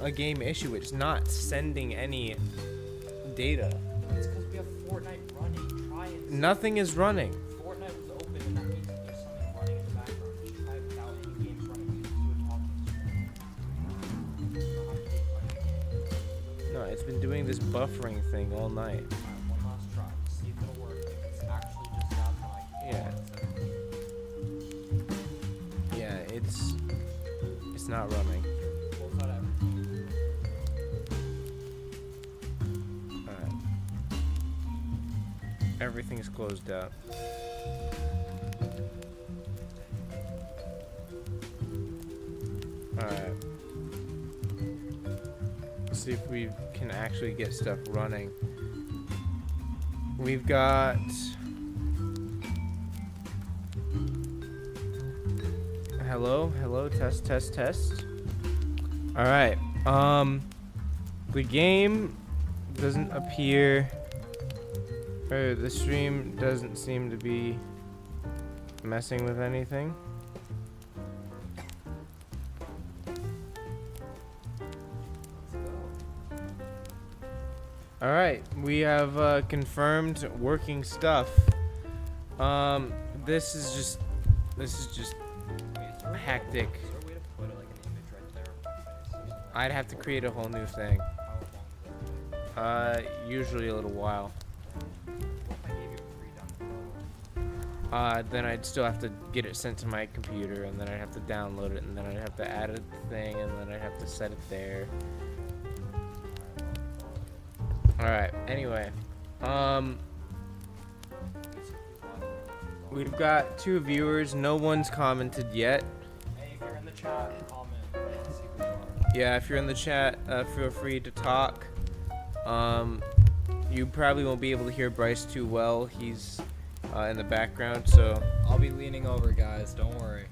a game issue. It's not sending any data. It's because we have Fortnite running. Try and Nothing is running. Fortnite was open, and that means that there's something running in the background. Just try it without any games running. Just do a talking. No, it's been doing this buffering thing all night. Alright, one last try. See if it'll work. If it's actually just that, then I can Yeah. Yeah, it's not running. close out everything. Alright. Everything's closed out. Alright. Let's see if we can actually get stuff running. We've got... Hello, test. Alright, the game doesn't appear, or the stream doesn't seem to be messing with anything. Alright, we have confirmed working stuff. This is just hectic. Is there a way to put like an image right there? I'd have to create a whole new thing. How long does that take? Usually a little while. What if I gave you a free download? Then I'd still have to get it sent to my computer, and then I'd have to download it, and then I'd have to add a thing, and then I'd have to set it there. Alright, anyway. We've got 2 viewers. No one's commented yet. Hey, if you're in the chat, comment. Let's see who you are. Yeah, if you're in the chat, feel free to talk. You probably won't be able to hear Bryce too well. He's in the background, so I'll be leaning over, guys. Don't worry.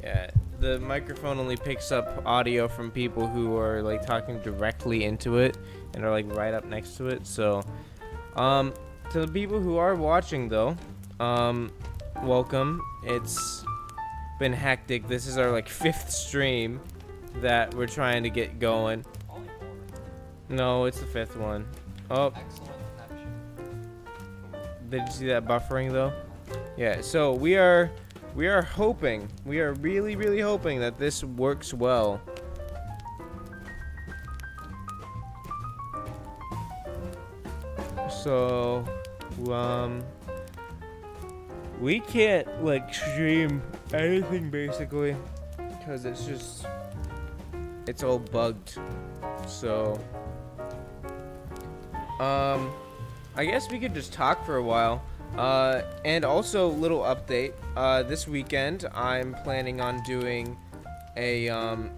yeah, the microphone only picks up audio from people who are like talking directly into it and are like right up next to it. So, to the people who are watching though, welcome. It's been hectic. This is our like 5th stream that we're trying to get going. Only 4. No, it's the 5th one. Oh, Excellent connection. did you see that buffering though? Yeah, so we are hoping, we are really hoping that this works well. So, we can't like stream anything basically because it's all bugged. So, I guess we could just talk for a while. And also, little update. This weekend, I'm planning on doing a,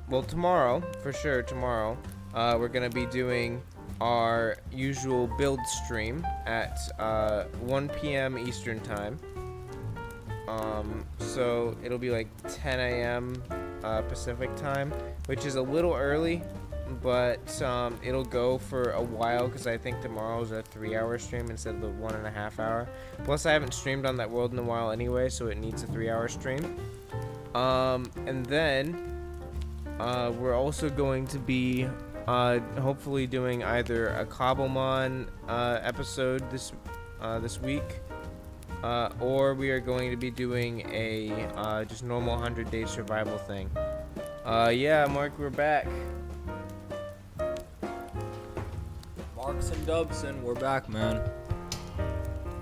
well, tomorrow, for sure, tomorrow, we're gonna be doing our usual build stream at 1 p.m. Eastern time. So it'll be like 10 a.m. Pacific time, which is a little early, but it'll go for a while because I think tomorrow's a 3-hour stream instead of the 1.5 hour. Plus, I haven't streamed on that world in a while anyway, so it needs a 3-hour stream. And then we're also going to be hopefully doing either a Cobblemon episode this week, or we are going to be doing a just normal 100-day survival thing. Yeah, Mark, we're back. Marks and Dubson, we're back, man.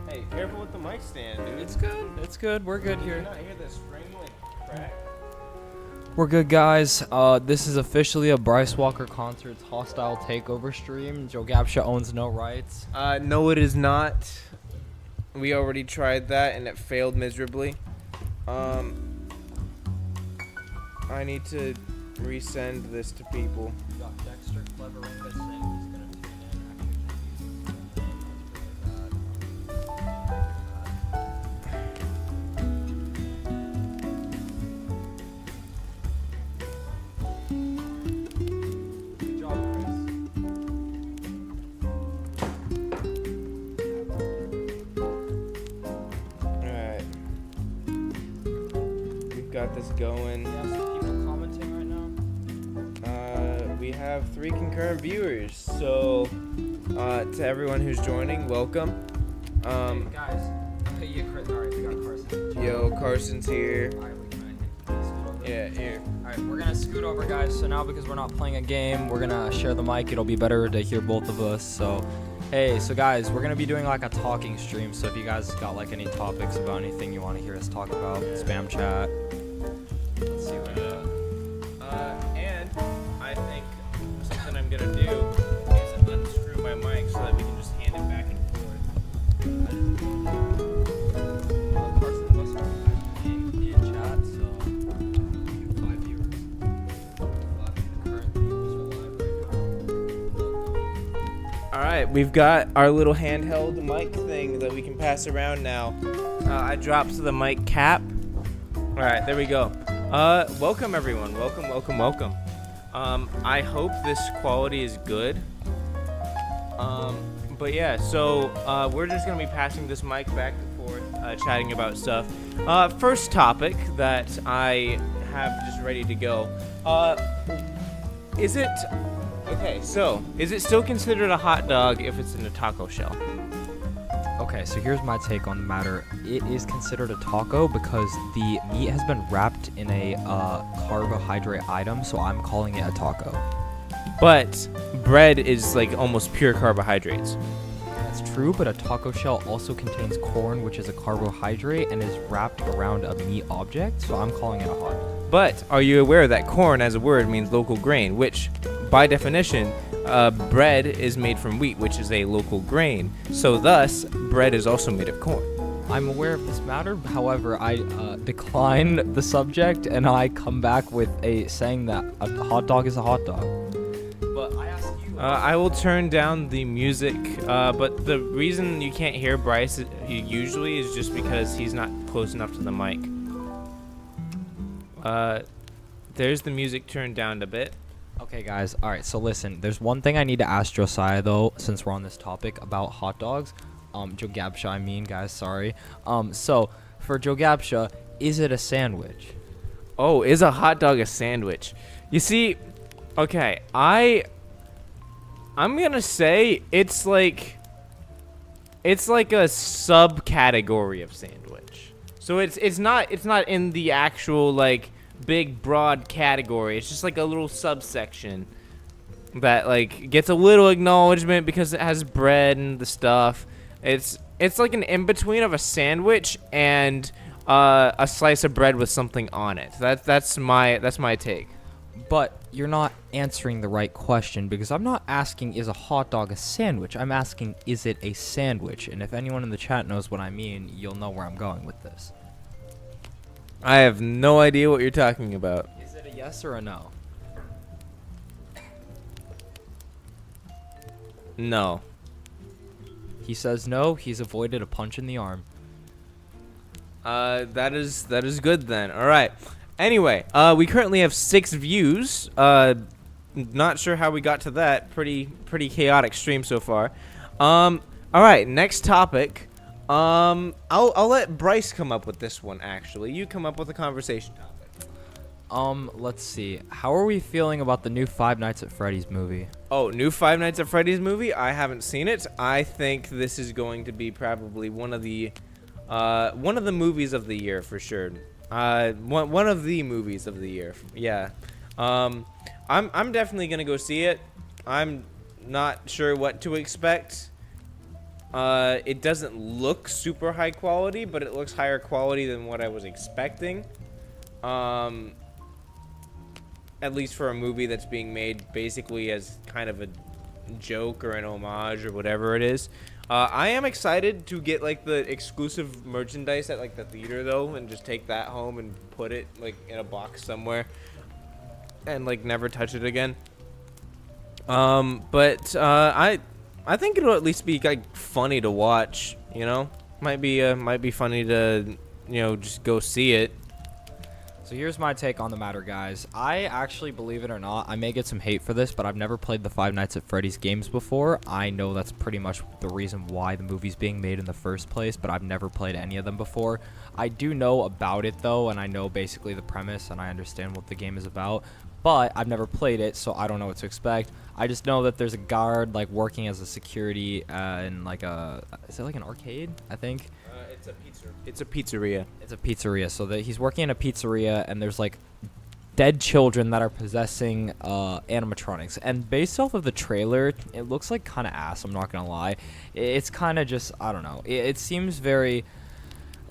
Hey, careful with the mic stand, dude. It's good. It's good. We're good Did you here. not hear this spring like crack? We're good, guys. This is officially a Bryce Walker Concerts hostile takeover stream. Joe Gapsha owns no rights. No, it is not. We already tried that and it failed miserably. I need to resend this to people. We got Dexter Clever Ring that's in. He's gonna tune in. Good job, Chris. Alright. We've got this going. We have some people commenting right now. We have have 3 concurrent viewers. So, to everyone who's joining, welcome. Hey guys, alright, we got Carson. Yo, Carson's here. Alright, we can scoot over. Yeah, here. Alright, we're gonna scoot over, guys. So now, because we're not playing a game, we're gonna share the mic. It'll be better to hear both of us. So, hey, so guys, we're gonna be doing like a talking stream. So if you guys got like any topics about anything you want to hear us talk about, spam chat. Let's see what. And I think something I'm gonna do is unscrew my mic so that we can just hand it back and forth. Carson was in chat, so you have 5 viewers. 5 current viewers are live right now. All right, we've got our little handheld mic thing that we can pass around now. I dropped the mic cap. All right, there we go. Welcome everyone. Welcome. I hope this quality is good. But yeah, so we're just gonna be passing this mic back and forth, chatting about stuff. First topic that I have just ready to go. Is it still considered a hot dog if it's in a taco shell? Okay, so here's my take on the matter. It is considered a taco because the meat has been wrapped in a carbohydrate item, so I'm calling it a taco. But bread is like almost pure carbohydrates. That's true, but a taco shell also contains corn, which is a carbohydrate, and is wrapped around a meat object, so I'm calling it a hot dog. But are you aware that corn as a word means local grain, which by definition, bread is made from wheat, which is a local grain. So thus, bread is also made of corn. I'm aware of this matter. However, I decline the subject, and I come back with a saying that a hot dog is a hot dog. But I ask you. I will turn down the music, but the reason you can't hear Bryce usually is just because he's not close enough to the mic. There's the music turned down a bit. Okay, guys. All right. So listen, there's one thing I need to ask Josiah though, since we're on this topic about hot dogs. Joe Gabsha, I mean, guys, sorry. So for Joe Gabsha, is it a sandwich? Oh, is a hot dog a sandwich? You see, okay, I'm gonna say it's like a subcategory of sandwich. So it's not in the actual like big broad category. It's just like a little subsection that like gets a little acknowledgement because it has bread and the stuff. It's like an in-between of a sandwich and a slice of bread with something on it. That's my take. But you're not answering the right question, because I'm not asking is a hot dog a sandwich. I'm asking is it a sandwich? And if anyone in the chat knows what I mean, you'll know where I'm going with this. I have no idea what you're talking about. Is it a yes or a no? No. He says no. He's avoided a punch in the arm. That is good then. All right. Anyway, we currently have 6 views. Not sure how we got to that. Pretty chaotic stream so far. All right. Next topic. I'll let Bryce come up with this one. Actually, you come up with a conversation topic. Let's see. How are we feeling about the new Five Nights at Freddy's movie? Oh, new Five Nights at Freddy's movie? I haven't seen it. I think this is going to be probably one of the movies of the year for sure. One of the movies of the year. Yeah. I'm definitely gonna go see it. I'm not sure what to expect. It doesn't look super high quality, but it looks higher quality than what I was expecting. At least for a movie that's being made basically as kind of a joke or an homage or whatever it is. I am excited to get like the exclusive merchandise at like the theater though, and just take that home and put it like in a box somewhere and like never touch it again. But I think it'll at least be like funny to watch, you know? Might be funny to, you know, just go see it. So here's my take on the matter, guys. I actually, believe it or not, I may get some hate for this, but I've never played the Five Nights at Freddy's games before. I know that's pretty much the reason why the movie's being made in the first place, but I've never played any of them before. I do know about it, though, and I know basically the premise, and I understand what the game is about. but I've never played it, so I don't know what to expect. I just know that there's a guard like working as a security in like is it like an arcade? I think. It's a pizza. It's a pizzeria. It's a pizzeria. So that he's working in a pizzeria, and there's like dead children that are possessing animatronics. And based off of the trailer, it looks like kind of ass. I'm not gonna lie. It's kind of just, I don't know. It seems very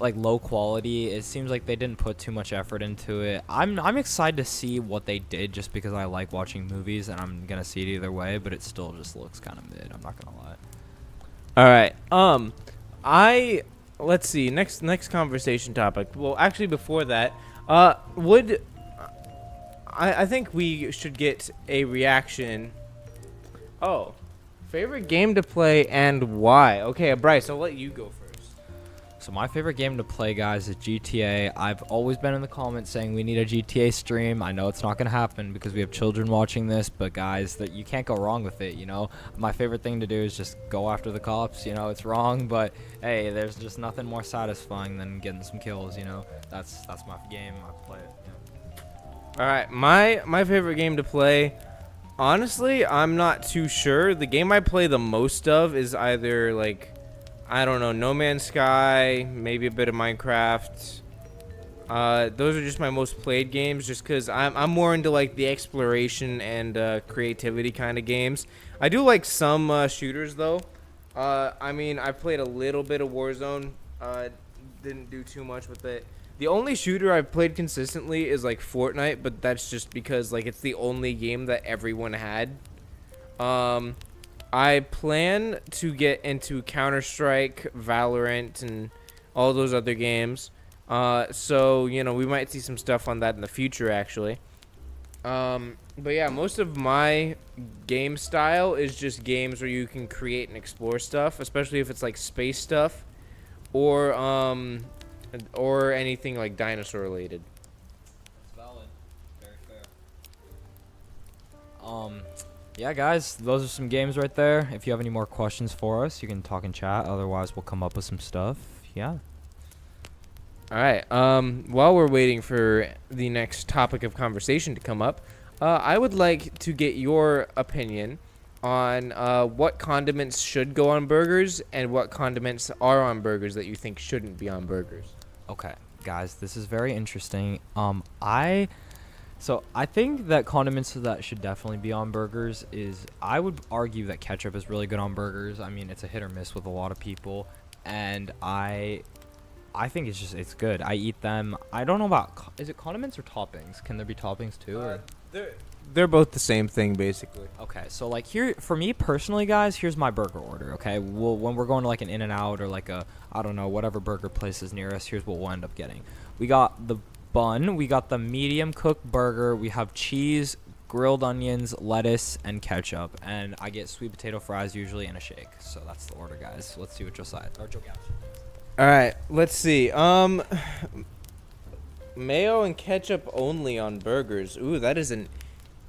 like low quality. It seems like they didn't put too much effort into it. I'm excited to see what they did, just because I like watching movies, and I'm gonna see it either way. But it still just looks kind of mid. I'm not gonna lie. All right. Let's see. Next conversation topic. Well, actually, before that, I think we should get a reaction. Oh, favorite game to play and why? Okay, Bryce, I'll let you go first. So my favorite game to play, guys, is GTA. I've always been in the comments saying we need a GTA stream. I know it's not going to happen because we have children watching this, but guys, that you can't go wrong with it, you know? My favorite thing to do is just go after the cops, you know? It's wrong, but hey, there's just nothing more satisfying than getting some kills, you know? That's my game. I play it. Yeah. All right, my favorite game to play, honestly, I'm not too sure. The game I play the most of is either like, I don't know, No Man's Sky, maybe a bit of Minecraft. Those are just my most played games, just because I'm more into like the exploration and creativity kind of games. I do like some shooters though. I mean, I played a little bit of Warzone. Didn't do too much with it. The only shooter I've played consistently is like Fortnite, but that's just because like it's the only game that everyone had. I plan to get into Counter-Strike, Valorant, and all those other games. So, you know, we might see some stuff on that in the future, actually. But yeah, most of my game style is just games where you can create and explore stuff, especially if it's like space stuff or anything like dinosaur related. That's valid. Very fair. Yeah, guys, those are some games right there. If you have any more questions for us, you can talk in chat. Otherwise, we'll come up with some stuff. Yeah. All right. While we're waiting for the next topic of conversation to come up, I would like to get your opinion on what condiments should go on burgers and what condiments are on burgers that you think shouldn't be on burgers. Okay, guys, this is very interesting. So I think that condiments that should definitely be on burgers is, I would argue that ketchup is really good on burgers. I mean, it's a hit or miss with a lot of people, and I think it's good. I eat them. I don't know about, is it condiments or toppings? Can there be toppings too? Or? They're both the same thing, basically. Okay, so like here, for me personally, guys, here's my burger order, okay? When we're going to like an In-N-Out or like I don't know, whatever burger place is near us, here's what we'll end up getting. We got the bun, we got the medium cooked burger, we have cheese, grilled onions, lettuce, and ketchup, and I get sweet potato fries usually and a shake. So that's the order, guys. Let's see what Josiah or Joe Gaps. All right, let's see. Mayo and ketchup only on burgers. Ooh, that is an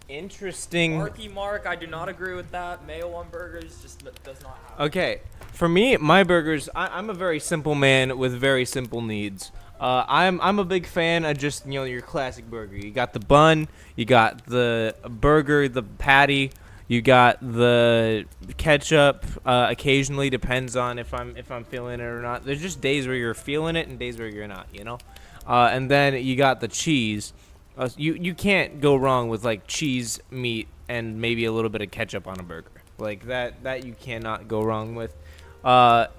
interesting. Mark, I do not agree with that. Mayo on burgers just does not happen. Okay, for me, my burgers. I'm a very simple man with very simple needs. I'm a big fan of just, you know, your classic burger. You got the bun, you got the burger, the patty, you got the ketchup. Occasionally, depends on if I'm feeling it or not. There's just days where you're feeling it and days where you're not, you know. And then you got the cheese. You can't go wrong with like cheese, meat, and maybe a little bit of ketchup on a burger. Like that you cannot go wrong with.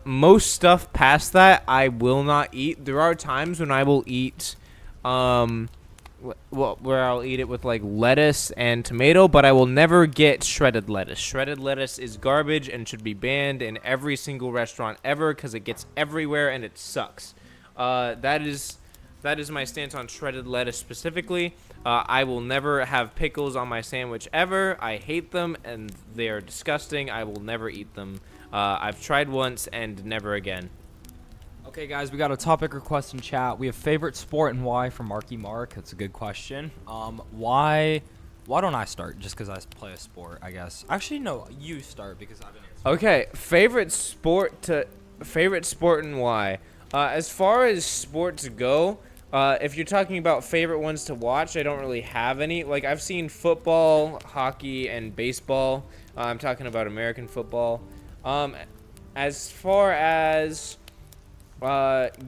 Most stuff past that I will not eat. There are times when I will eat where I'll eat it with like lettuce and tomato, but I will never get shredded lettuce. Shredded lettuce is garbage and should be banned in every single restaurant ever because it gets everywhere and it sucks. That is my stance on shredded lettuce specifically. I will never have pickles on my sandwich ever. I hate them and they are disgusting. I will never eat them. I've tried once and never again. Okay, guys, we got a topic request in chat. We have favorite sport and why from Marky Mark. That's a good question. Why don't I start? Just because I play a sport, I guess. Actually, no, you start because I've been answering. Okay, favorite sport and why. As far as sports go, If you're talking about favorite ones to watch, I don't really have any. Like, I've seen football, hockey, and baseball. I'm talking about American football. As far as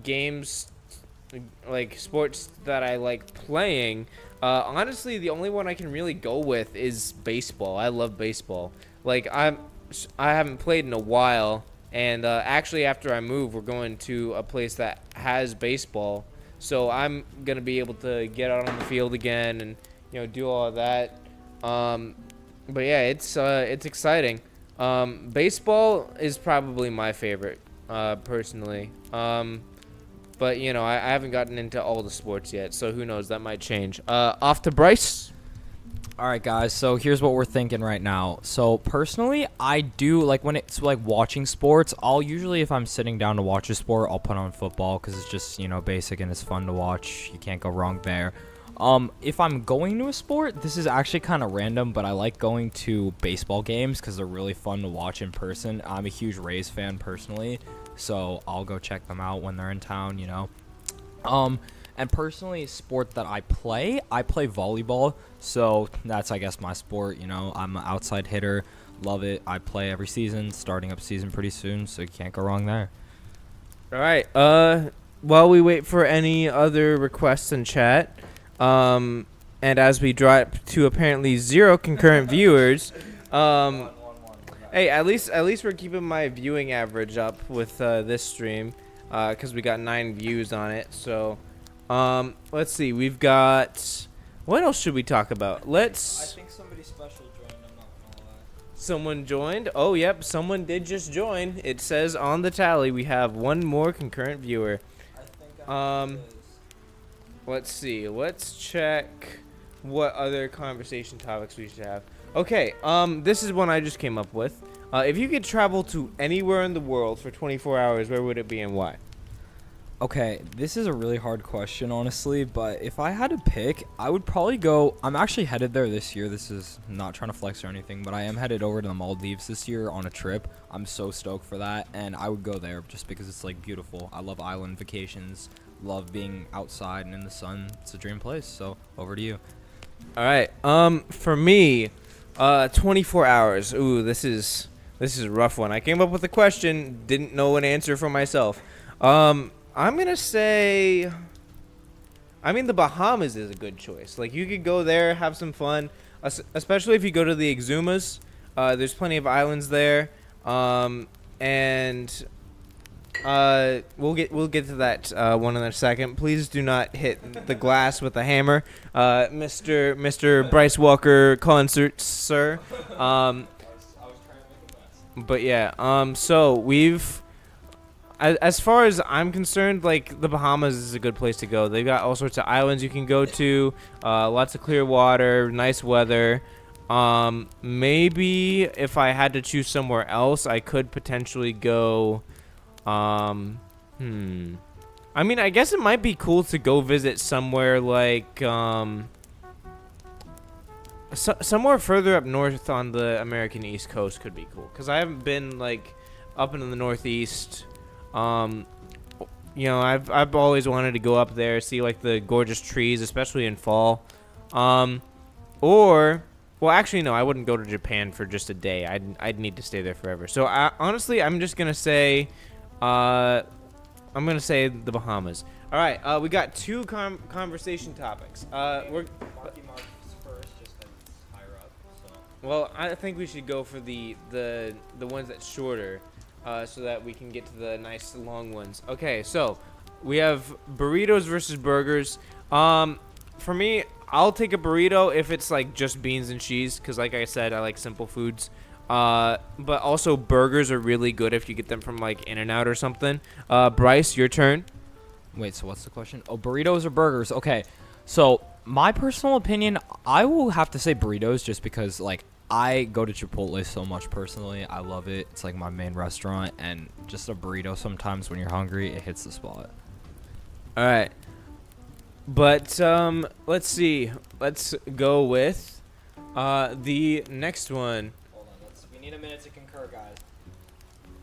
games, like sports that I like playing, honestly, the only one I can really go with is baseball. I love baseball. Like, I haven't played in a while, and actually, after I move, we're going to a place that has baseball. So I'm gonna be able to get out on the field again and do all of that. But yeah, it's exciting. Baseball is probably my favorite, personally. But I haven't gotten into all the sports yet, so who knows? That might change. Off to Bryce. All right, guys. So here's what we're thinking right now. So personally, I do like when it's like watching sports. I'll usually, if I'm sitting down to watch a sport, I'll put on football because it's just basic and it's fun to watch. You can't go wrong there. If I'm going to a sport, this is actually kind of random, but I like going to baseball games because they're really fun to watch in person. I'm a huge Rays fan personally, so I'll go check them out when they're in town. And personally, sport that I play volleyball. So that's, I guess, my sport. I'm an outside hitter. Love it. I play every season, starting up season pretty soon, so you can't go wrong there. All right. While we wait for any other requests in chat, and as we drop to apparently 0 concurrent viewers, hey, at least we're keeping my viewing average up with this stream, because we got 9 views on it. So. Let's see. We've got. What else should we talk about? I think somebody special joined. I'm not gonna lie. Someone joined. Oh, yep. Someone did just join. It says on the tally we have 1 more concurrent viewer. I think I know who it is. Let's see. Let's check what other conversation topics we should have. Okay. This is one I just came up with. If you could travel to anywhere in the world for 24 hours, where would it be and why? Okay, this is a really hard question, honestly, but if I had to pick, I would probably go. I'm actually headed there this year. This is not trying to flex or anything, but I am headed over to the Maldives this year on a trip. I'm so stoked for that, and I would go there just because it's like beautiful. I love island vacations, love being outside and in the sun. It's a dream place. So over to you. All right. For me, 24 hours. Ooh, this is a rough one. I came up with a question, didn't know an answer for myself. I'm gonna say, the Bahamas is a good choice. Like, you could go there, have some fun, especially if you go to the Exumas. There's plenty of islands there, and we'll get to that one in a second. Please do not hit the glass with a hammer, Mr. Bryce Walker concerts, sir. I was trying to make a mess. But yeah, so we've. As far as I'm concerned, like, the Bahamas is a good place to go. They've got all sorts of islands you can go to, lots of clear water, nice weather. Maybe if I had to choose somewhere else, I could potentially go. I guess it might be cool to go visit somewhere like somewhere further up north on the American East Coast could be cool. Because I haven't been like up in the Northeast. I've always wanted to go up there, see like the gorgeous trees, especially in fall. Actually, no, I wouldn't go to Japan for just a day. I'd need to stay there forever. So honestly, I'm just gonna say, the Bahamas. All right, we got 2 conversation topics. Marky Mark first, just that it's higher up. So. Well, I think we should go for the ones that's shorter. So that we can get to the nice long ones. Okay, so we have burritos versus burgers. For me, I'll take a burrito if it's like just beans and cheese, because like I said, I like simple foods. But also burgers are really good if you get them from like In-N-Out or something. Bryce, your turn. Wait, so what's the question? Oh, burritos or burgers? Okay, so my personal opinion, I will have to say burritos just because like I go to Chipotle so much personally. I love it. It's like my main restaurant, and just a burrito sometimes when you're hungry, it hits the spot. All right. But let's see. Let's go with the next one. Hold on. We need a minute to concur, guys.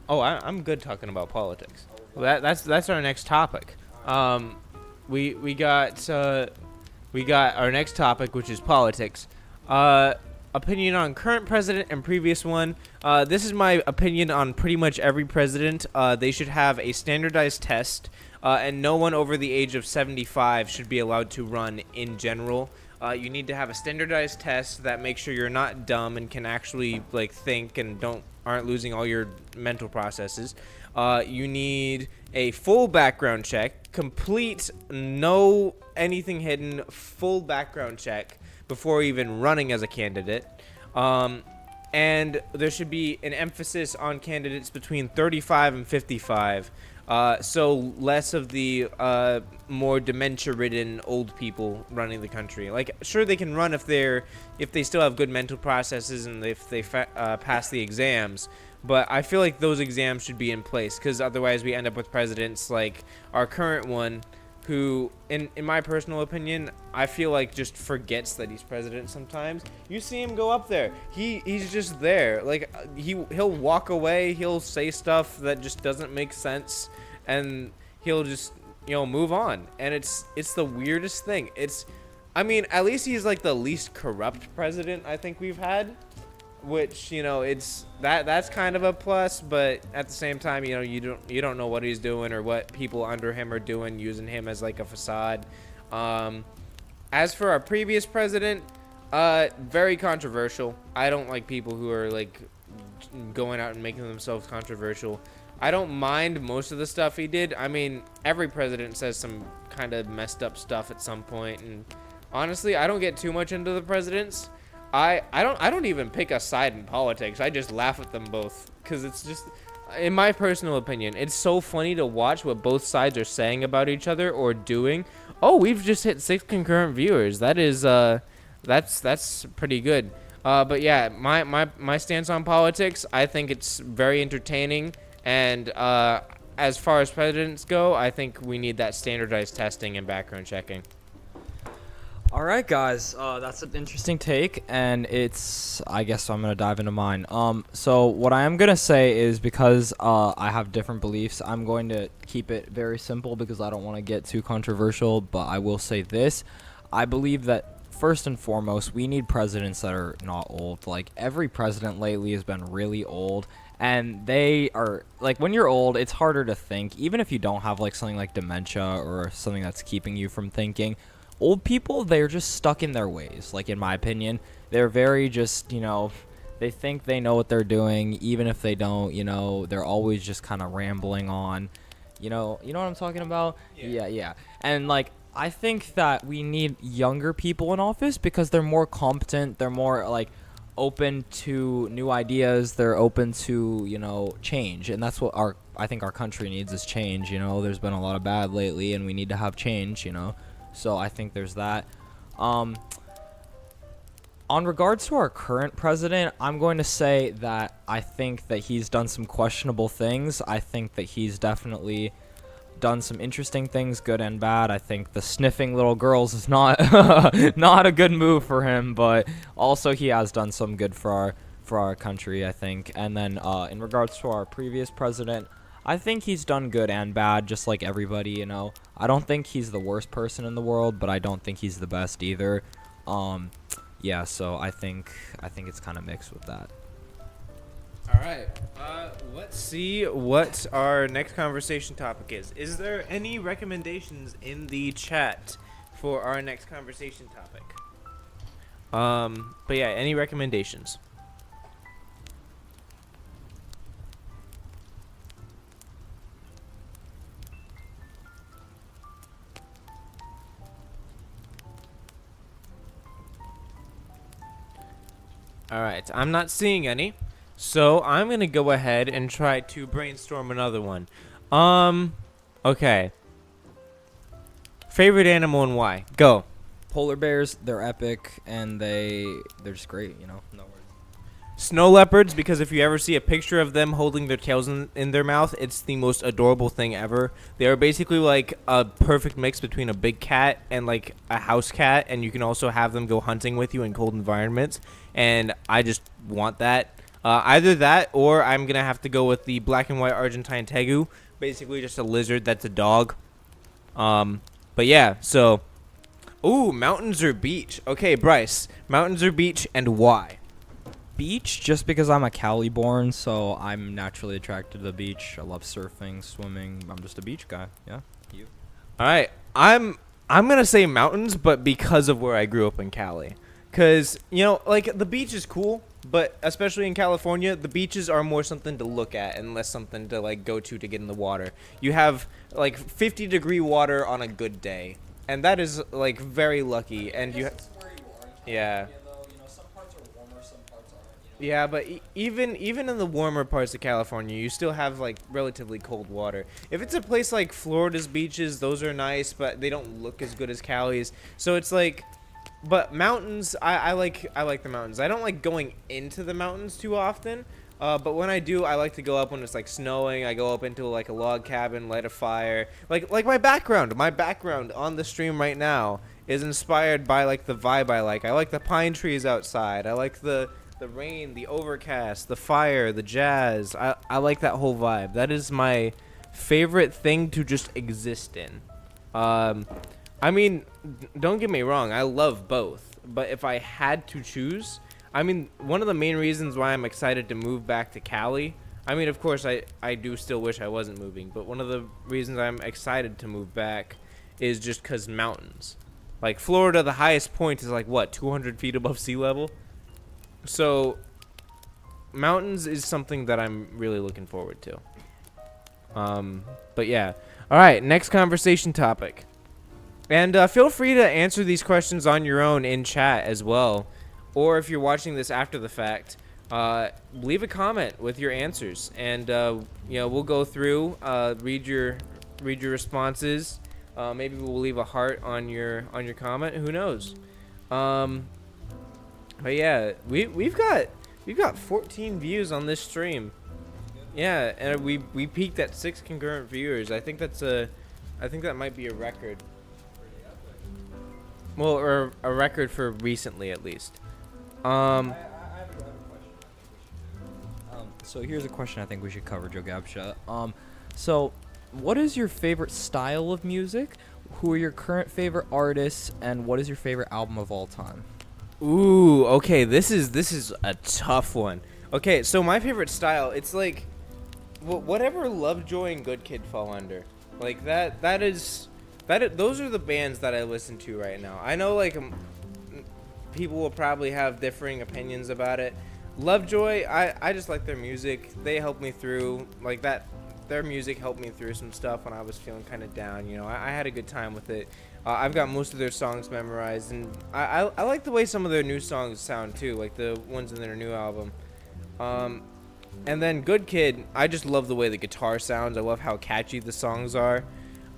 Oh, I'm good talking about politics. Well, that's our next topic. we got our next topic, which is politics. Opinion on current president and previous one. This is my opinion on pretty much every president. They should have a standardized test, and no one over the age of 75 should be allowed to run in general. You need to have a standardized test that makes sure you're not dumb and can actually like think and aren't losing all your mental processes. You need a full background check, complete, no anything hidden, full background check before even running as a candidate. And there should be an emphasis on candidates between 35 and 55. So less of the more dementia-ridden old people running the country. Like, sure, they can run if they still have good mental processes and if they pass the exams. But I feel like those exams should be in place, because otherwise we end up with presidents like our current one, who, in my personal opinion, I feel like just forgets that he's president sometimes. You see him go up there. He's just there. Like, he'll walk away. He'll say stuff that just doesn't make sense, and he'll just, move on. And it's the weirdest thing. I mean, at least he's like the least corrupt president I think we've had, which, that's kind of a plus, but at the same time, you don't know what he's doing or what people under him are doing, using him as like a facade. As for our previous president, very controversial. I don't like people who are like going out and making themselves controversial. I don't mind most of the stuff he did. I mean, every president says some kind of messed up stuff at some point, and honestly, I don't get too much into the presidents. I don't even pick a side in politics. I just laugh at them both, because it's just, in my personal opinion, it's so funny to watch what both sides are saying about each other or doing. Oh, we've just hit 6 concurrent viewers. That is that's pretty good. But yeah, my stance on politics, I think it's very entertaining, and as far as presidents go, I think we need that standardized testing and background checking. All right, guys, that's an interesting take, and I guess I'm going to dive into mine. So what I am going to say is, because I have different beliefs, I'm going to keep it very simple because I don't want to get too controversial, but I will say this. I believe that, first and foremost, we need presidents that are not old. Like, every president lately has been really old, and they are, like, when you're old, it's harder to think, even if you don't have, like, something like dementia or something that's keeping you from thinking. Old people, they're just stuck in their ways, like, in my opinion. They're very just, they think they know what they're doing, even if they don't, they're always just kind of rambling on, you know what I'm talking about? Yeah. And, like, I think that we need younger people in office because they're more competent, they're more, like, open to new ideas, they're open to, change, and that's what I think our country needs is change. There's been a lot of bad lately, and we need to have change, So I think there's that. On regards to our current president, I'm going to say that I think that he's done some questionable things. I think that he's definitely done some interesting things, good and bad. I think the sniffing little girls is not not a good move for him, but also he has done some good for our country, I think. And then in regards to our previous president, I think he's done good and bad, just like everybody, I don't think he's the worst person in the world, but I don't think he's the best either. Yeah, so I think it's kind of mixed with that. All right. Let's see what our next conversation topic is. Is there any recommendations in the chat for our next conversation topic? But yeah, any recommendations? All right, I'm not seeing any, so I'm gonna go ahead and try to brainstorm another one. Okay. Favorite animal and why? Go. Polar bears, they're epic, and they're just great, no worries. Snow leopards, because if you ever see a picture of them holding their tails in their mouth, it's the most adorable thing ever. They are basically like a perfect mix between a big cat and like a house cat, and you can also have them go hunting with you in cold environments, and I just want that. Either that, or I'm gonna have to go with the black and white Argentine tegu, basically just a lizard that's a dog. But yeah, so ooh, mountains or beach? Okay, Bryce, mountains or beach, and why? Beach, just because I'm a Cali born, so I'm naturally attracted to the beach. I love surfing, swimming. I'm just a beach guy. Yeah. You? All right, I'm gonna say mountains, but because of where I grew up in Cali, cause like the beach is cool, but especially in California, the beaches are more something to look at and less something to like go to get in the water. You have like 50-degree water on a good day, and that is like very lucky. And you, yeah. Yeah, but even in the warmer parts of California, you still have like relatively cold water. If it's a place like Florida's beaches, those are nice, but they don't look as good as Cali's. So it's like, but mountains, I like the mountains. I don't like going into the mountains too often, but when I do, I like to go up when it's like snowing. I go up into like a log cabin, light a fire. Like my background on the stream right now is inspired by like the vibe I like. I like the pine trees outside. I like the rain, the overcast, the fire, the jazz. I like that whole vibe. That is my favorite thing to just exist in. I mean, don't get me wrong, I love both. But if I had to choose, I mean, one of the main reasons why I'm excited to move back to Cali, I mean, of course, I do still wish I wasn't moving, but one of the reasons I'm excited to move back is just because mountains. Like, Florida, the highest point is like, what, 200 feet above sea level? So, mountains is something that I'm really looking forward to. But yeah. All right, next conversation topic. And feel free to answer these questions on your own in chat as well. Or if you're watching this after the fact, leave a comment with your answers. And, we'll go through, read your responses. Maybe we'll leave a heart on your comment. Who knows? But yeah, we've got 14 views on this stream. Yeah, and we peaked at 6 concurrent viewers. I think that might be a record. Well, or a record for recently at least. I have a question. So here's a question I think we should cover, Joe Gabsha. So what is your favorite style of music? Who are your current favorite artists? And what is your favorite album of all time? Ooh, okay, this is a tough one. Okay, so my favorite style, it's like whatever Lovejoy and Good Kid fall under. Like those are the bands that I listen to right now. I know like people will probably have differing opinions about it. Lovejoy, I just like their music. They helped me through like that. Their music helped me through some stuff when I was feeling kind of down. I had a good time with it. I've got most of their songs memorized, and I like the way some of their new songs sound too, like the ones in their new album. And then Good Kid, I just love the way the guitar sounds. I love how catchy the songs are.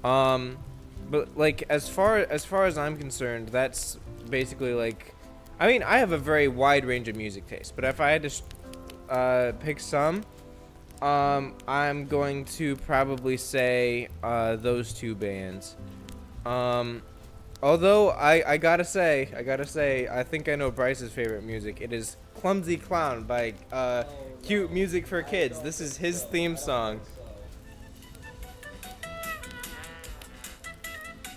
But like as far as I'm concerned, that's basically like, I mean, I have a very wide range of music taste, but if I had to pick some, I'm going to probably say those two bands. Although I gotta say, I think I know Bryce's favorite music. It is Clumsy Clown by Cute Music for Kids. This is his theme song.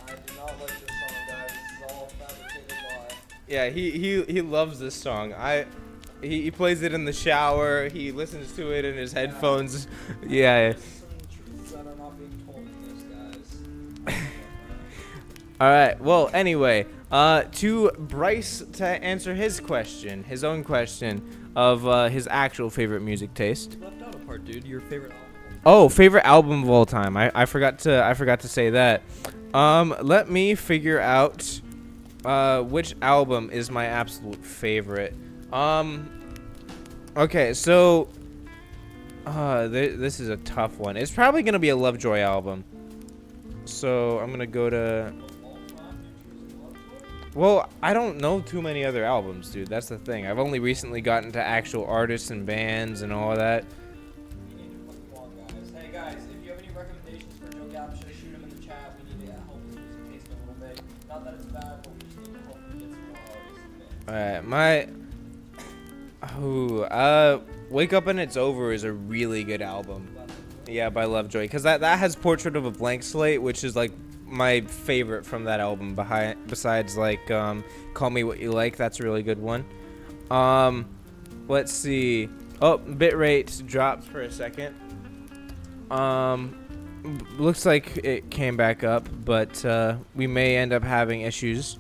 I do not like this song, guys. This is all fabricated lie. Yeah, he loves this song. He plays it in the shower. He listens to it in his headphones. Yeah. Truths that are not being told in this, guys. All right. Well, anyway, to Bryce to answer his own question of his actual favorite music taste. You left out a part, dude. Your favorite album. Oh, favorite album of all time. I forgot to say that. Let me figure out which album is my absolute favorite. Okay, so this is a tough one. It's probably gonna be a Lovejoy album. So I'm gonna go to. Well, I don't know too many other albums, dude. That's the thing. I've only recently gotten to actual artists and bands and all of that. Hey guys, if you have any recommendations for Joe Gabsha, shoot them in the chat. We need to help his music taste a little bit. Not that it's bad, but we just need to help him get some more artists in there. Alright, Wake Up and It's Over is a really good album. Yeah, by Lovejoy, because that has Portrait of a Blank Slate, which is like my favorite from that album. Besides like Call Me What You Like, that's a really good one. Let's see. Oh, bitrate dropped for a second. Looks like it came back up, but we may end up having issues.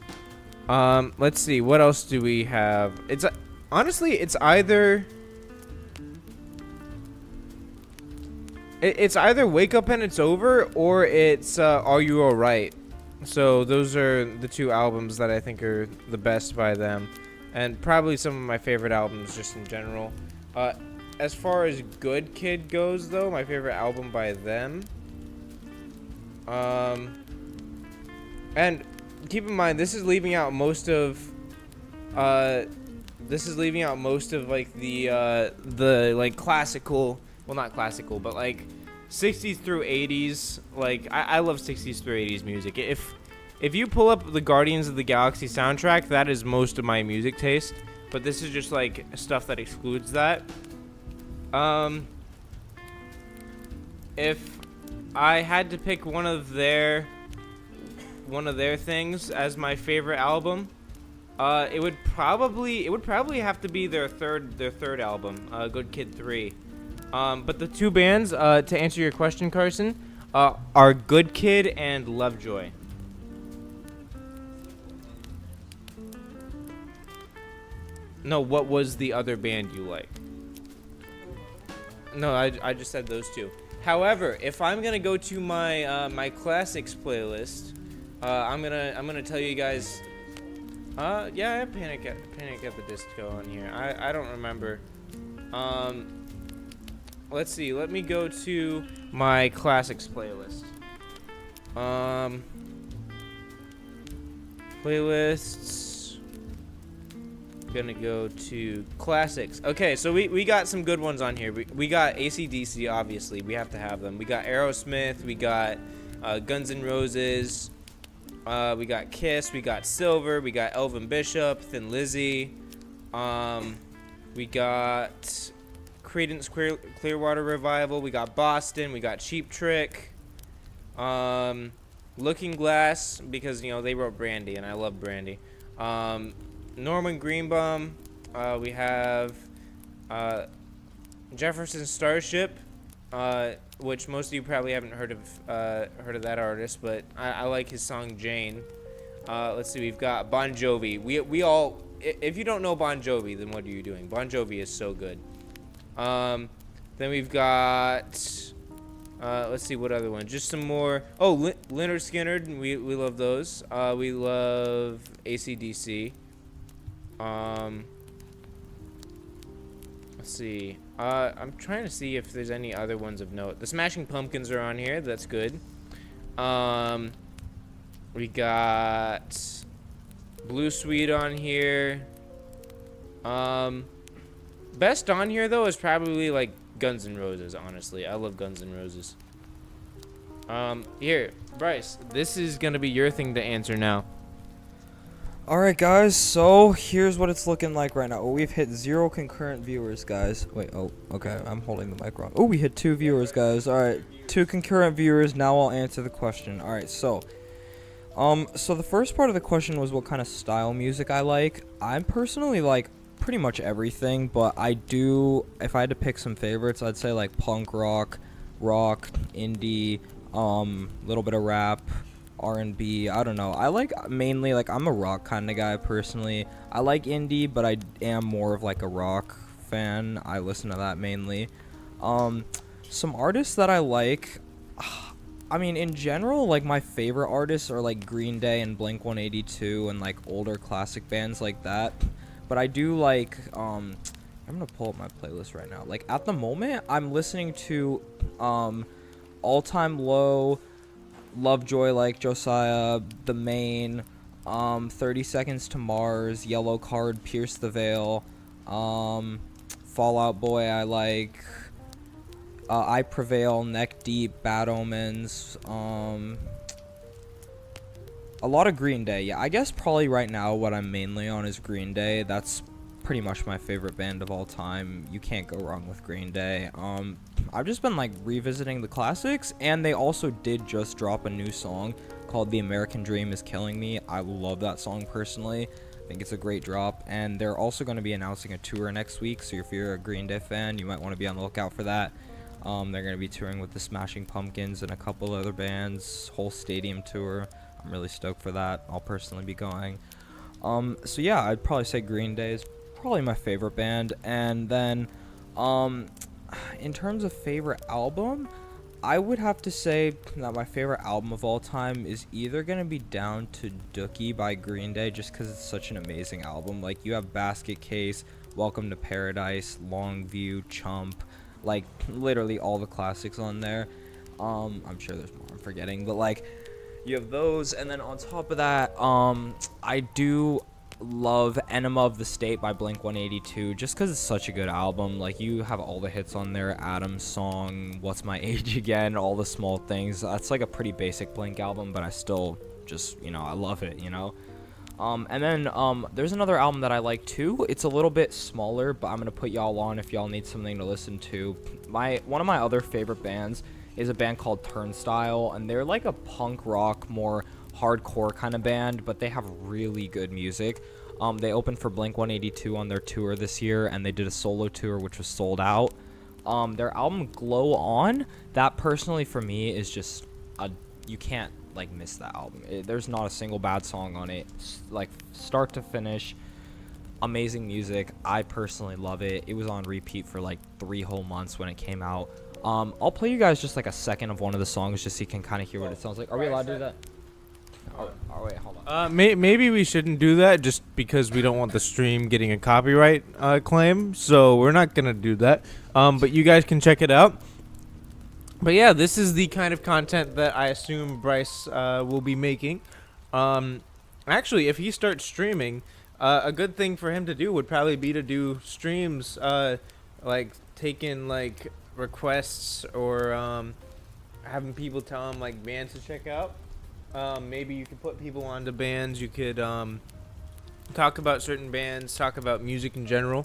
Let's see. What else do we have? It's honestly, it's either Wake Up and It's Over, or it's Are You Alright. So those are the two albums that I think are the best by them, and probably some of my favorite albums just in general. As far as Good Kid goes, though, my favorite album by them. And keep in mind, this is leaving out most of like the like classical, well, not classical, but like 60s through 80s. Like I love 60s through 80s music. If you pull up the Guardians of the Galaxy soundtrack, that is most of my music taste. But this is just like stuff that excludes that. If I had to pick one of their things as my favorite album, it would probably have to be their third album, Good Kid 3. But the two bands, to answer your question, Carson, are Good Kid and Lovejoy. No, what was the other band you like? No, I just said those two. However, if I'm gonna go to my my classics playlist, I'm gonna tell you guys. Yeah, I have Panic at the Disco on here. I don't remember. Let's see. Let me go to my classics playlist. Playlists. Gonna go to classics. Okay, so we got some good ones on here. We got AC/DC, obviously. We have to have them. We got Aerosmith. We got Guns N' Roses. We got Kiss. We got Silver. We got Elvin Bishop, Thin Lizzy. We got Creedence Clearwater Revival. We got Boston. We got Cheap Trick. Looking Glass, because they wrote Brandy, and I love Brandy. Norman Greenbaum. We have Jefferson Starship, which most of you probably haven't heard of that artist, but I like his song Jane. Let's see, we've got Bon Jovi. We all, if you don't know Bon Jovi, then what are you doing? Bon Jovi is so good. Then we've got let's see, what other one? Just some more. Oh, Lynyrd Skynyrd. We love those. We love AC/DC. Let's see. I'm trying to see if there's any other ones of note. The Smashing Pumpkins are on here. That's good. We got Blue Sweet on here. Best on here though is probably like Guns N' Roses. Honestly, I love Guns N' Roses. Here, Bryce. This is gonna be your thing to answer now. Alright guys, so here's what it's looking like right now. Oh, we've hit 0 concurrent viewers, guys. Wait, oh, okay, I'm holding the mic wrong. Oh, we hit 2 viewers, guys. Alright, 2 concurrent viewers. Now I'll answer the question. Alright, so the first part of the question was what kind of style music I like. I personally like pretty much everything, but if I had to pick some favorites, I'd say like punk rock, indie, little bit of rap, R&B. I don't know. I like mainly, like, I'm a rock kind of guy personally. I like indie, but I am more of like a rock fan. I listen to that mainly. Some artists that I like, I mean, in general, like, my favorite artists are like Green Day and Blink-182 and like older classic bands like that. But I do like I'm gonna pull up my playlist right now. Like, at the moment I'm listening to All Time Low, Lovejoy, like Josiah, The Main, 30 Seconds to Mars, Yellow Card, Pierce the Veil, Fall Out Boy, I like, I Prevail, Neck Deep, Bad Omens, a lot of Green Day. Yeah, I guess probably right now what I'm mainly on is Green Day. That's pretty much my favorite band of all time. You can't go wrong with Green Day. I've just been like revisiting the classics, and they also did just drop a new song called The American Dream Is Killing Me. I love that song personally. I think it's a great drop. And they're also going to be announcing a tour next week, so if you're a Green Day fan, you might want to be on the lookout for that. They're going to be touring with the Smashing Pumpkins and a couple other bands, whole stadium tour. I'm really stoked for that. I'll personally be going. So yeah, I'd probably say Green Day is probably my favorite band. And then in terms of favorite album, I would have to say that my favorite album of all time is either going to be Down to Dookie by Green Day, just because it's such an amazing album. Like, you have Basket Case, Welcome to Paradise, Longview, Chump, like literally all the classics on there. I'm sure there's more I'm forgetting, but like, you have those. And then on top of that, I do love Enema of the State by Blink-182, just because it's such a good album. Like, you have all the hits on there: Adam's Song, What's My Age Again, All the Small Things. That's like a pretty basic Blink album, but I still just, I love it, and then there's another album that I like too. It's a little bit smaller, but I'm gonna put y'all on if y'all need something to listen to. One of my other favorite bands is a band called Turnstile, and they're like a punk rock, more hardcore kind of band, but they have really good music. They opened for Blink-182 on their tour this year, and they did a solo tour which was sold out. Their album Glow On, that personally for me is just you can't like miss that album. There's not a single bad song on it. Like, start to finish, amazing music. I personally love it. It was on repeat for like 3 whole months when it came out. I'll play you guys just like a second of one of the songs just so you can kind of hear what it sounds like. Are we allowed to do that? Oh, wait, hold on. Maybe we shouldn't do that just because we don't want the stream getting a copyright claim. So we're not gonna do that. But you guys can check it out. But yeah, this is the kind of content that I assume Bryce will be making. Actually, if he starts streaming, a good thing for him to do would probably be to do streams, like taking like requests or having people tell him like bands to check out. Maybe you could put people onto bands. You could talk about certain bands, talk about music in general.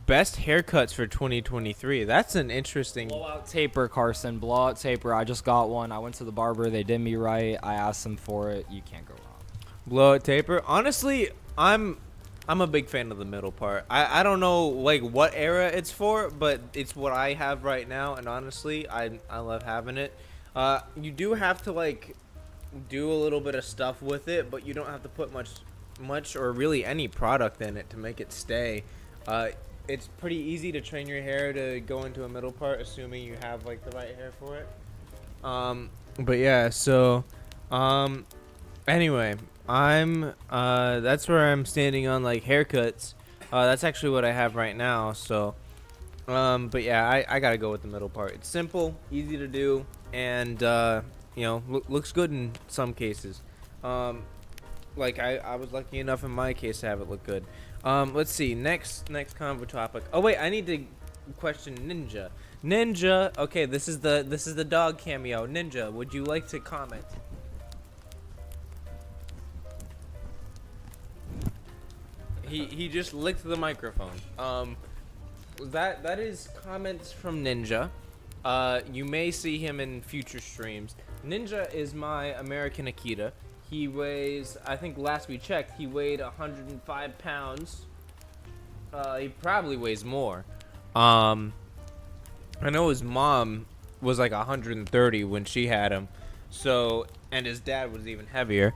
Best haircuts for 2023. That's an interesting. Blowout taper, Carson. Blowout taper. I just got one. I went to the barber. They did me right. I asked them for it. You can't go wrong. Blowout taper. Honestly, I'm a big fan of the middle part. I don't know like what era it's for, but it's what I have right now, and honestly, I love having it. You do have to like do a little bit of stuff with it, but you don't have to put much or really any product in it to make it stay. It's pretty easy to train your hair to go into a middle part, assuming you have like the right hair for it. But yeah, so anyway, that's where I'm standing on like haircuts. That's actually what I have right now. So but yeah, I gotta go with the middle part. It's simple, easy to do, and looks good in some cases. Like I was lucky enough in my case to have it look good. Let's see, next convo topic. Oh wait, I need to question Ninja. Okay, this is the dog cameo. Ninja, would you like to comment? He just licked the microphone. That is comments from Ninja. You may see him in future streams. Ninja is my American Akita. He weighs, I think last we checked, he weighed 105 pounds. He probably weighs more. I know his mom was like 130 when she had him. So, and his dad was even heavier.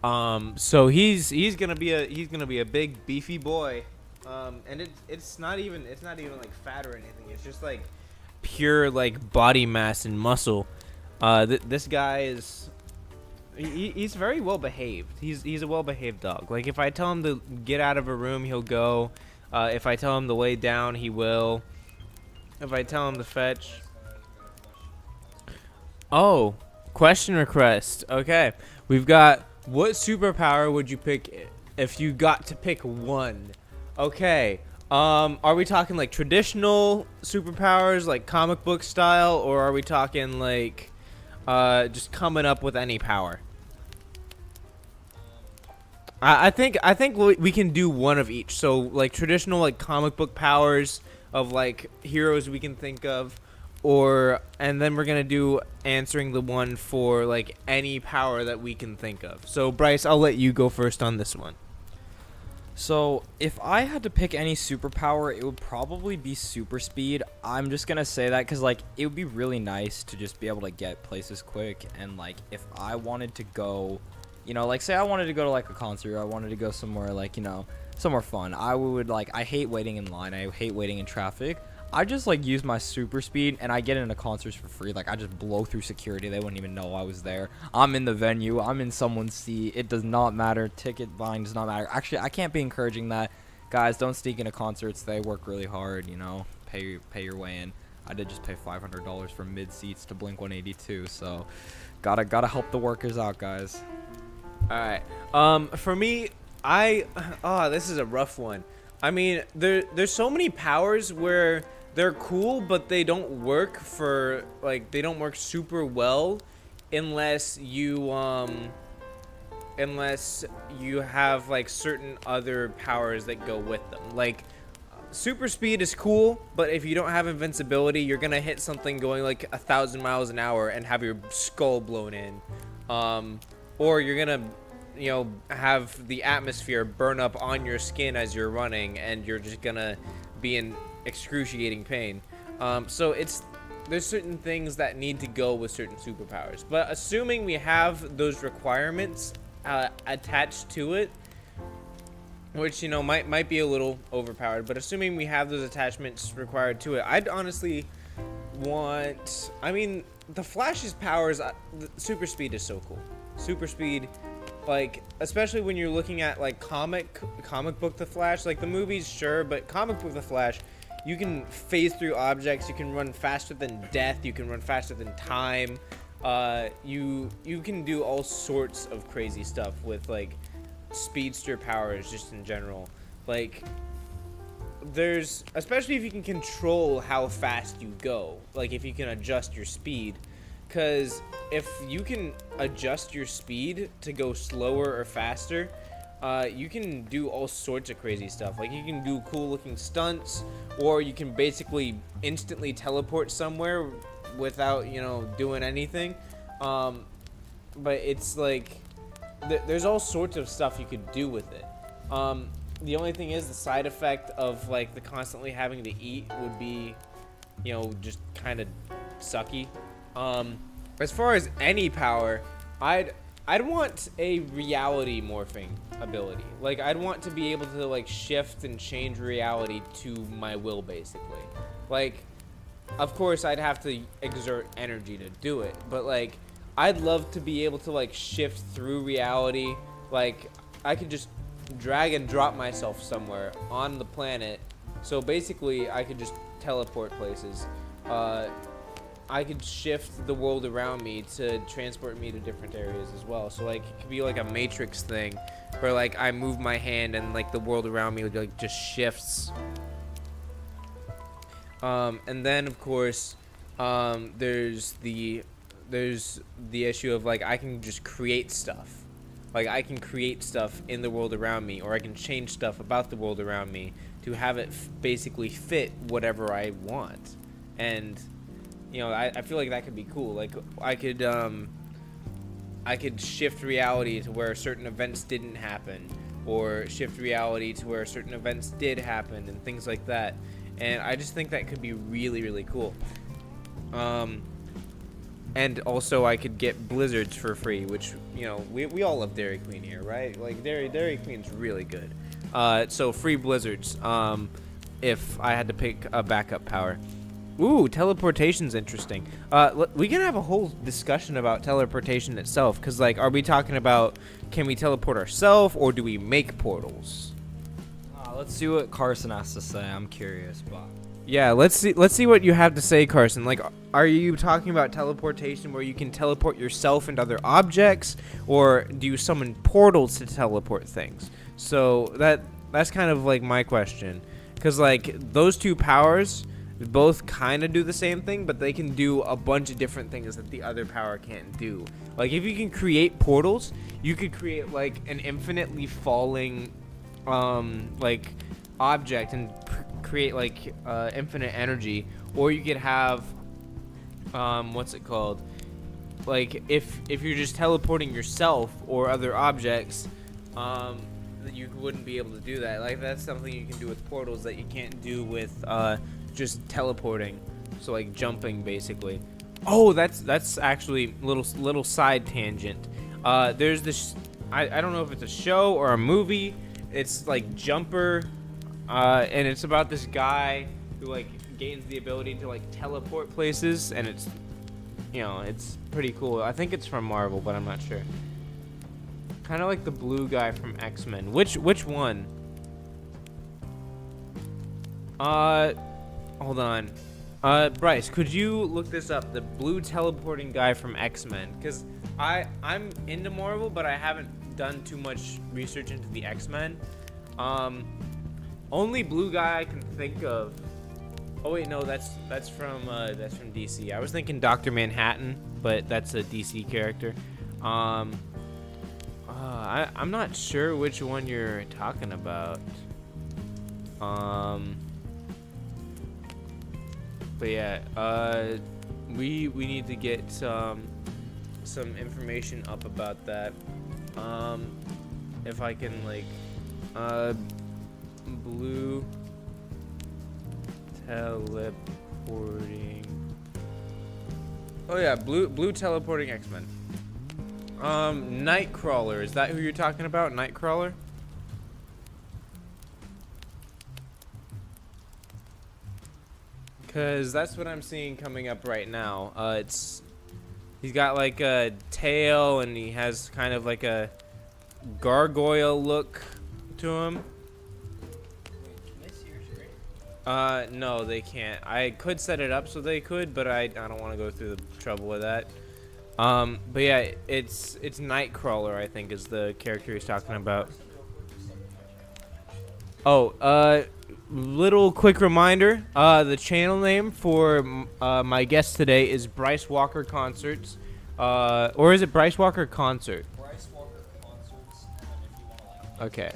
So he's gonna be a big beefy boy. And it's not even like fat or anything. It's just like pure like body mass and muscle. This guy is. He's very well behaved. He's a well behaved dog. Like if I tell him to get out of a room, he'll go. If I tell him to lay down, he will. If I tell him to fetch. Oh, question request. Okay, we've got what superpower would you pick if you got to pick one? Okay. Are we talking like traditional superpowers, like comic book style, or are we talking like just coming up with any power? I think we can do one of each. So like traditional like comic book powers of like heroes we can think of, and then we're gonna do answering the one for like any power that we can think of. So Bryce, I'll let you go first on this one. So if I had to pick any superpower, it would probably be super speed. I'm just gonna say that because like it would be really nice to just be able to get places quick. And like if I wanted to go, like say I wanted to go to like a concert, or I wanted to go somewhere like somewhere fun, I would like, I hate waiting in line, I hate waiting in traffic. I just like use my super speed and I get into concerts for free. Like I just blow through security. They wouldn't even know I was there. I'm in the venue. I'm in someone's seat. It does not matter. Ticket buying does not matter. Actually, I can't be encouraging that. Guys, don't sneak into concerts. They work really hard, pay your way in. I did just pay $500 for mid seats to Blink 182. So gotta help the workers out, guys. All right. For me, this is a rough one. I mean, there's so many powers where they're cool, but they don't work they don't work super well unless you have like certain other powers that go with them. Like super speed is cool, but if you don't have invincibility, you're gonna hit something going like 1,000 miles an hour and have your skull blown in, or you're gonna have the atmosphere burn up on your skin as you're running, and you're just gonna be in excruciating pain. So there's certain things that need to go with certain superpowers, but assuming we have those requirements attached to it, which might be a little overpowered, but assuming we have those attachments required to it, I'd honestly want, the Flash's powers, super speed is so cool. Super speed, like especially when you're looking at like comic book The Flash, like the movies, sure, but comic book The Flash, you can phase through objects, you can run faster than death, you can run faster than time, you can do all sorts of crazy stuff with like speedster powers just in general. Like especially if you can control how fast you go, like if you can adjust your speed. Because if you can adjust your speed to go slower or faster, you can do all sorts of crazy stuff. Like you can do cool looking stunts, or you can basically instantly teleport somewhere without doing anything. But it's like there's all sorts of stuff you could do with it. The only thing is the side effect of like the constantly having to eat would be just kind of sucky. As far as any power, I'd want a reality morphing ability. Like I'd want to be able to like shift and change reality to my will, basically. Like, of course I'd have to exert energy to do it, but like I'd love to be able to like shift through reality. Like I could just drag and drop myself somewhere on the planet, so basically I could just teleport places. I could shift the world around me to transport me to different areas as well. So like it could be like a Matrix thing where like I move my hand and like the world around me like just shifts. And then of course there's the issue of like I can just create stuff. Like I can create stuff in the world around me, or I can change stuff about the world around me to have it basically fit whatever I want. And I feel like that could be cool. Like I could shift reality to where certain events didn't happen, or shift reality to where certain events did happen, and things like that. And I just think that could be really, really cool. And also I could get blizzards for free, which we all love Dairy Queen here, right? Like Dairy Queen's really good. So free blizzards. If I had to pick a backup power. Ooh, teleportation's interesting. We can have a whole discussion about teleportation itself, because like, are we talking about can we teleport ourselves, or do we make portals? Let's see what Carson has to say. I'm curious, but yeah, let's see what you have to say, Carson. Like, are you talking about teleportation where you can teleport yourself and other objects, or do you summon portals to teleport things? So that's kind of like my question, because like those two powers both kind of do the same thing, but they can do a bunch of different things that the other power can't do. Like if you can create portals, you could create like an infinitely falling like object and create like infinite energy, or you could have what's it called? Like if you're just teleporting yourself or other objects, you wouldn't be able to do that. Like that's something you can do with portals that you can't do with just teleporting. So like jumping basically. Oh, that's actually little side tangent. There's this I don't know if it's a show or a movie. It's like Jumper, and it's about this guy who like gains the ability to like teleport places, and it's it's pretty cool. I think it's from Marvel, but I'm not sure. Kind of like the blue guy from X-Men. Which one? Hold on. Bryce, could you look this up? The blue teleporting guy from X-Men, because I'm into Marvel, but I haven't done too much research into the X-Men. Only blue guy I can think of. Oh wait, no, that's from DC. I was thinking Dr. Manhattan, but that's a DC character. I'm not sure which one you're talking about. But yeah, we need to get some information up about that. If I can like blue teleporting. Oh yeah, blue teleporting X-Men. Nightcrawler, is that who you're talking about? Nightcrawler? Cause that's what I'm seeing coming up right now. He's got like a tail and he has kind of like a gargoyle look to him. No, they can't. I could set it up so they could, but I don't want to go through the trouble with that. But yeah, it's Nightcrawler, I think, is the character he's talking about. Oh, little quick reminder, the channel name for my guest today is Bryce Walker Concerts. Or is it Bryce Walker Concert? Bryce Walker Concerts, and then if you want to like okay.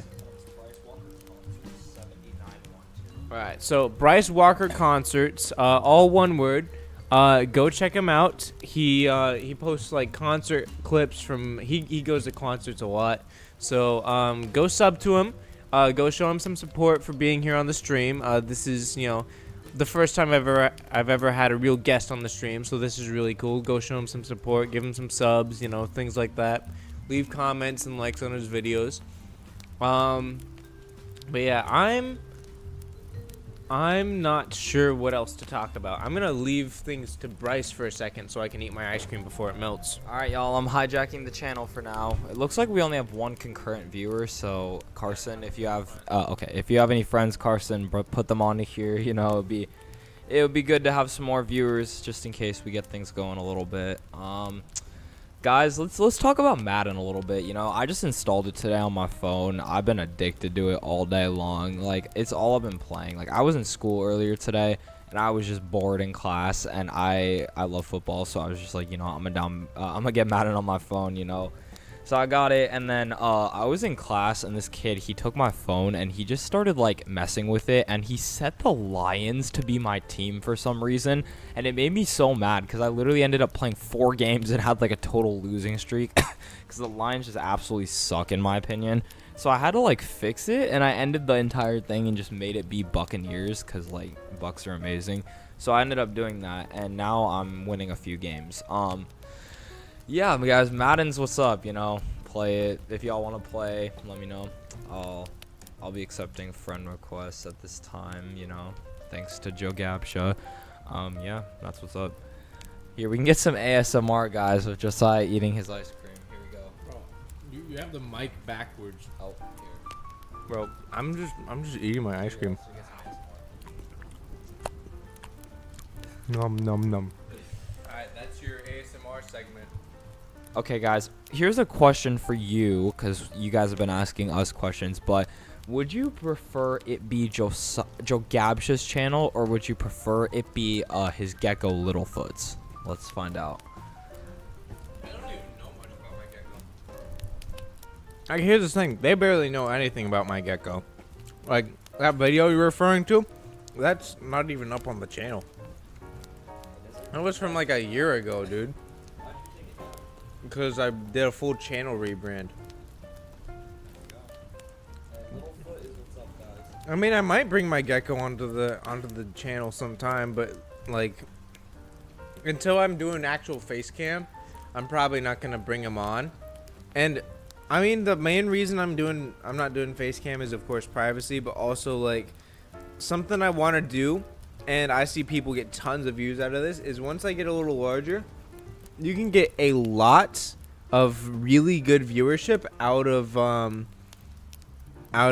Bryce Walker Concerts 7912. Alright, so Bryce Walker Concerts, all one word. Go check him out. He posts like concert clips from he goes to concerts a lot. So go sub to him. Go show him some support for being here on the stream. This is the first time I've ever had a real guest on the stream, so this is really cool. Go show him some support, give him some subs, things like that. Leave comments and likes on his videos. But yeah, I'm not sure what else to talk about. I'm gonna leave things to Bryce for a second so I can eat my ice cream before it melts. Alright, y'all, I'm hijacking the channel for now. It looks like we only have one concurrent viewer, so Carson, if you have if you have any friends, Carson, put them on here. It would be good to have some more viewers just in case we get things going a little bit. Guys, let's talk about Madden a little bit. I just installed it today on my phone. I've been addicted to it all day long. Like, it's all I've been playing. Like, I was in school earlier today and I was just bored in class, and I love football, so I was just like, I'm gonna get Madden on my phone. So I got it, and then I was in class, and this kid, he took my phone and he just started like messing with it, and he set the Lions to be my team for some reason, and it made me so mad because I literally ended up playing 4 games and had like a total losing streak because the Lions just absolutely suck in my opinion. So I had to like fix it, and I ended the entire thing and just made it be Buccaneers because like Bucks are amazing. So I ended up doing that, and now I'm winning a few games. Yeah, guys, Madden's what's up, play it. If y'all want to play, let me know. I'll be accepting friend requests at this time, thanks to Joe Gabsha. Yeah, that's what's up. Here, we can get some ASMR, guys, of Josiah eating his ice cream. Here we go. Bro, you have the mic backwards. Oh, here. Bro, I'm just eating my ice cream. Nom nom nom. Alright, that's your ASMR segment. Okay, guys, here's a question for you, because you guys have been asking us questions, but would you prefer it be Joe Gabsha's channel, or would you prefer it be his gecko Littlefoot's? Let's find out. I don't even know much about my gecko. Here's the thing, they barely know anything about my gecko. Like, that video you're referring to, that's not even up on the channel. That was from like a year ago, dude. Because I did a full channel rebrand. I mean, I might bring my gecko onto the channel sometime, but like until I'm doing actual face cam, I'm probably not gonna bring him on. And I mean, the main reason I'm not doing face cam is of course privacy, but also like something I want to do, and I see people get tons of views out of this, is once I get a little larger, you can get a lot of really good viewership out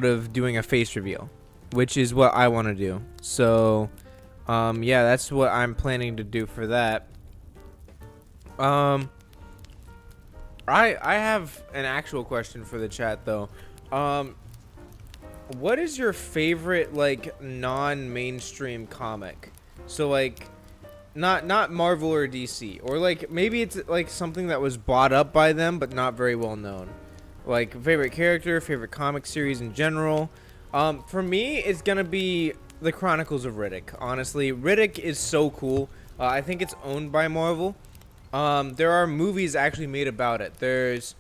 of doing a face reveal, which is what I want to do. So yeah, that's what I'm planning to do for that. I have an actual question for the chat though. What is your favorite like non-mainstream comic? So like not Marvel or DC, or like maybe it's like something that was bought up by them but not very well known. Like favorite character, favorite comic series in general. For me, it's gonna be the Chronicles of Riddick. Honestly, Riddick is so cool. I think it's owned by Marvel. There are movies actually made about it. There's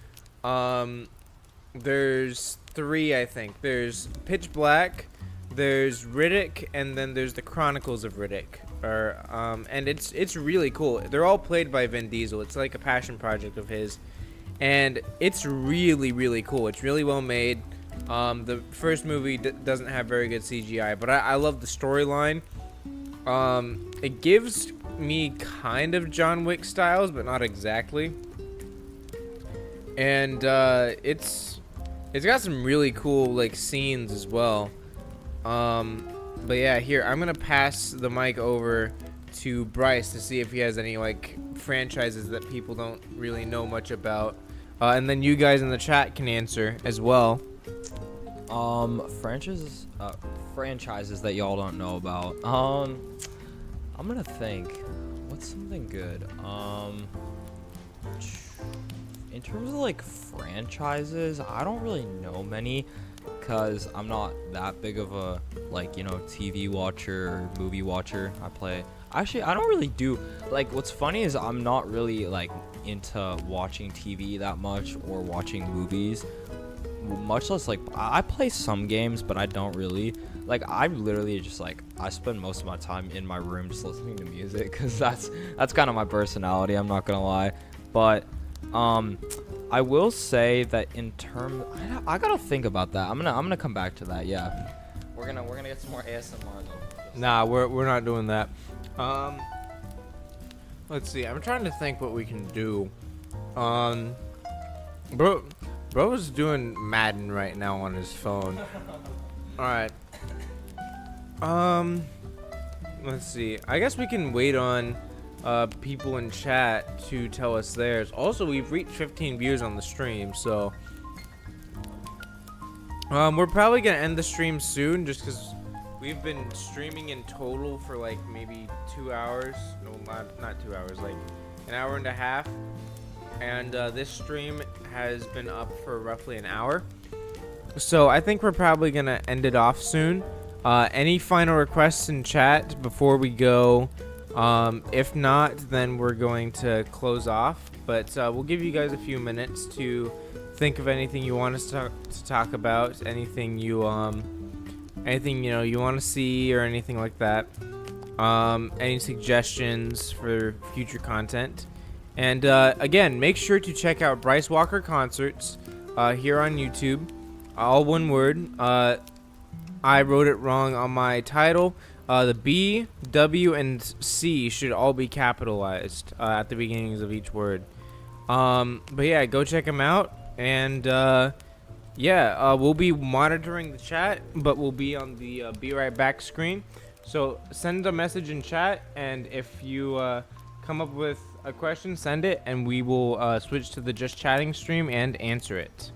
three, I think. There's Pitch Black, there's Riddick, and then there's the Chronicles of Riddick. And it's really cool. They're all played by Vin Diesel. It's like a passion project of his, and it's really, really cool. It's really well made. The first movie doesn't have very good CGI, but I love the storyline. It gives me kind of John Wick styles, but not exactly. And it's got some really cool like scenes as well. But yeah, here I'm gonna pass the mic over to Bryce to see if he has any like franchises that people don't really know much about, and then you guys in the chat can answer as well. Franchises that y'all don't know about. I'm gonna think. What's something good? In terms of like franchises, I don't really know many, because I'm not that big of a TV watcher or movie watcher. I don't really do, like, what's funny is I'm not really like into watching TV that much or watching movies, much less like I play some games, but I don't really. Like, I literally just like I spend most of my time in my room just listening to music, because that's kind of my personality, I'm not gonna lie. But I will say that in terms, I gotta think about that. I'm gonna come back to that. Yeah, we're gonna get some more ASMR though. Nah, we're not doing that. Let's see. I'm trying to think what we can do. Bro's doing Madden right now on his phone. All right. Let's see. I guess we can wait on people in chat to tell us theirs. Also, we've reached 15 views on the stream, so we're probably gonna end the stream soon, just because we've been streaming in total for like maybe 2 hours. No, not 2 hours, like an hour and a half. And this stream has been up for roughly an hour, so I think we're probably gonna end it off soon. Any final requests in chat before we go? If not, then we're going to close off, but we'll give you guys a few minutes to think of anything you want us to talk about, anything you you want to see or anything like that, any suggestions for future content. And again, make sure to check out Bryce Walker Concerts here on YouTube, all one word. I wrote it wrong on my title. The B, W, and C should all be capitalized at the beginnings of each word. But yeah, go check them out. And we'll be monitoring the chat, but we'll be on the Be Right Back screen. So send a message in chat, and if you come up with a question, send it, and we will switch to the Just Chatting stream and answer it.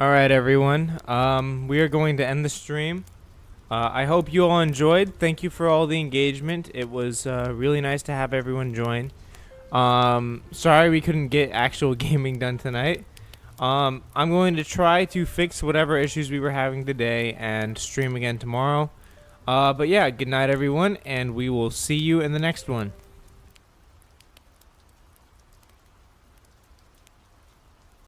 All right, everyone. We are going to end the stream. I hope you all enjoyed. Thank you for all the engagement. It was really nice to have everyone join. Sorry we couldn't get actual gaming done tonight. I'm going to try to fix whatever issues we were having today and stream again tomorrow. But yeah, good night, everyone, and we will see you in the next one.